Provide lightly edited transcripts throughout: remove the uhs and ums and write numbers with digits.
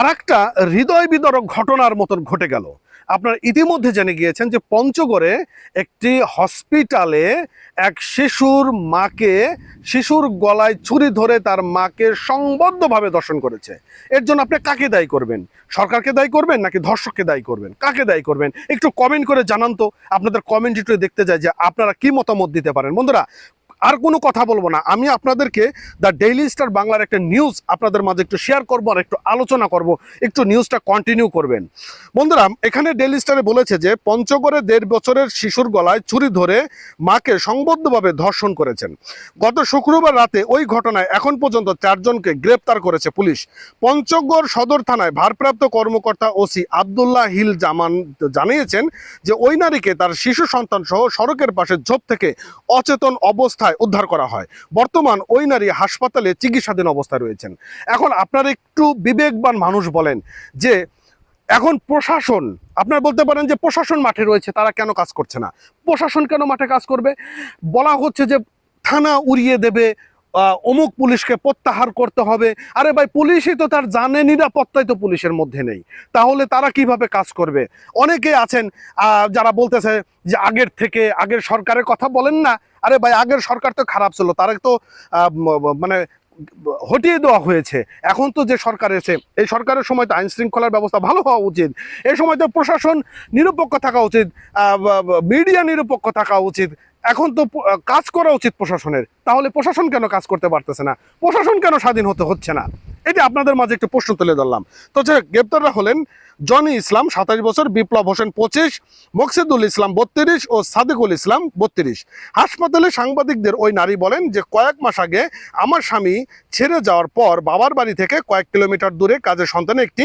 আরেকটা হৃদয় বিদারক ঘটনার মতন ঘটে গেল। আপনারা ইতিমধ্যে জেনে গিয়েছেন যে পঞ্চগড়ে একটি হসপিটালে এক শিশুর গলায় ছুরি ধরে তার মাকে সংবদ্ধভাবে ধর্ষণ করেছে। এর জন্য আপনি কাকে দায়ী করবেন? সরকারকে দায়ী করবেন নাকি ধর্ষককে দায়ী করবেন? কাকে দায়ী করবেন একটু কমেন্ট করে জানান তো। আপনাদের কমেন্ট একটু দেখতে চাই যে আপনারা কি মতামত দিতে পারেন। বন্ধুরা, আর কোনো কথা বলবো না, আমি আপনাদেরকে দ্য ডেইলি স্টার বাংলার একটা নিউজ আপনাদের মাঝে একটু শেয়ার করবো আর একটু আলোচনা করব, একটু নিউজটা কন্টিনিউ করবেন। বন্ধুরা, এখানে ডেইলি স্টারে বলেছে যে পঞ্চগড়ে 1.5 বছরের শিশুর গলায় ছুরি ধরে মাকে সংবদ্ধভাবে ধর্ষণ করেছেন। গত শুক্রবার রাতে ওই ঘটনায় এখন পর্যন্ত 4 জনকে গ্রেপ্তার করেছে পুলিশ। পঞ্চগড় সদর থানায় ভারপ্রাপ্ত কর্মকর্তা ওসি আবদুল্লাহ হিল জামান জানিয়েছেন যে ওই নারীকে তার শিশু সন্তান সহ সড়কের পাশে ঝোপ থেকে অচেতন অবস্থায় উদ্ধার করা হয়। বর্তমান ওই নারী হাসপাতালে চিকিৎসাধীন অবস্থায় রয়েছেন। এখন আপনারা একটু বিবেকবান মানুষ বলেন যে এখন প্রশাসন, আপনারা বলতে পারেন যে প্রশাসন মাঠে রয়েছে, তারা কেন কাজ করছে না? প্রশাসন কেন মাঠে কাজ করবে? বলা হচ্ছে যে থানা উড়িয়ে দেবে, অমুক পুলিশকে প্রত্যাহার করতে হবে। আরে ভাই, পুলিশই তো তার জানে, নিরাপত্তাই তো পুলিশের মধ্যে নেই, তাহলে তারা কিভাবে কাজ করবে? অনেকে আছেন যারা বলতেছে যে আগের সরকারের কথা বলেন না। আরে ভাই, আগের সরকার তো খারাপ ছিল, তারা তো মানে হটিয়ে দেওয়া হয়েছে। এখন তো যে সরকার এসে, এই সরকারের সময় তো আইন শৃঙ্খলার ব্যবস্থা ভালো হওয়া উচিত। এই সময় তো প্রশাসন নিরপেক্ষ থাকা উচিত, মিডিয়া নিরপেক্ষ থাকা উচিত। এখন তো কাজ করা উচিত প্রশাসনের। তাহলে প্রশাসন কেন কাজ করতে পারতেছে না? প্রশাসন কেন স্বাধীন হচ্ছে না? এটা আপনাদের মাঝে একটু প্রশ্ন তুলে ধরলাম। তো গ্রেপ্তাররা হলেন জনি ইসলাম 27 বছর, বিপ্লব হোসেন 25, মকসিদুল ইসলাম 32 ও সাদিকুল ইসলাম 32। হাসপাতালে সাংবাদিকদের ওই নারী বলেন যে কয়েক মাস আগে আমার স্বামী ছেড়ে যাওয়ার পর বাবার বাড়ি থেকে কয়েক কিলোমিটার দূরে কাজের সন্ধানে একটি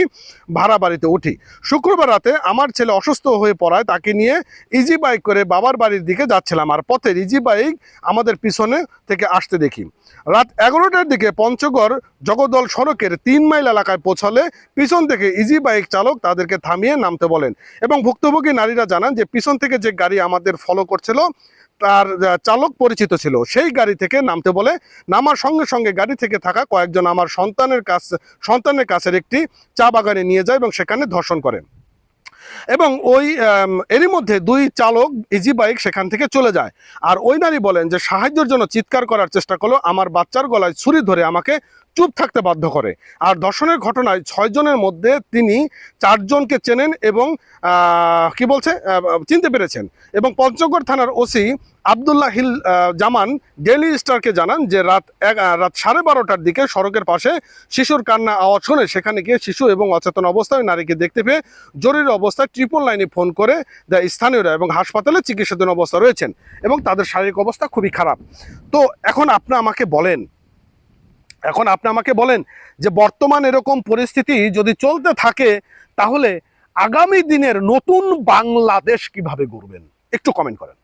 ভাড়া বাড়িতে উঠি। শুক্রবার রাতে আমার ছেলে অসুস্থ হয়ে পড়ায় তাকে নিয়ে ইজি বাইক করে বাবার বাড়ির দিকে যাচ্ছিলাম, আর পথের ইজি বাইক আমাদের পিছনে থেকে আসতে দেখি। রাত 11টার দিকে পঞ্চগড় জগদল সড়কের 3 মাইল এলাকায় পৌঁছালে পিছন থেকে ইজি বাইক চালক তাদেরকে থামিয়ে নামতে বলেন এবং ভুক্তভোগী নারীরা জানান যে পিছন থেকে যে গাড়ি আমাদের ফলো করছিল তার চালক পরিচিত ছিল। সেই গাড়ি থেকে নামতে বলে নামার সঙ্গে সঙ্গে গাড়ি থেকে থাকা কয়েকজন আমার সন্তানের কাছের একটি চা বাগানে নিয়ে যায় এবং সেখানে ধর্ষণ করে এবং এরই মধ্যে 2 চালক ইজি বাইক সেখান থেকে চলে যায়। আর ওই নারী বলেন যে সাহায্যের জন্য চিৎকার করার চেষ্টা করলো, আমার বাচ্চার গলায় ছুরি ধরে আমাকে চুপ থাকতে বাধ্য করে। আর ধর্ষণের ঘটনায় 6 জনের মধ্যে তিনি 4 জনকে চেনেন এবং চিনতে পেরেছেন। এবং পঞ্চগড় থানার ওসি আবদুল্লাহ হিল জামান ডেইলি স্টারকে জানান যে রাত 12:30টার দিকে সড়কের পাশে শিশুর কান্না আওয়াজ শুনে সেখানে গিয়ে শিশু এবং অচেতন অবস্থায় নারীকে দেখতে পেয়ে জরুরি অবস্থায় 999 ফোন করে দেয় স্থানীয়রা এবং হাসপাতালে চিকিৎসাধীন অবস্থা রয়েছেন এবং তাদের শারীরিক অবস্থা খুবই খারাপ। তো এখন আপনি আমাকে বলেন যে বর্তমান এরকম পরিস্থিতি যদি চলতে থাকে তাহলে আগামী দিনের নতুন বাংলাদেশ কিভাবে গড়বেন? একটু কমেন্ট করেন।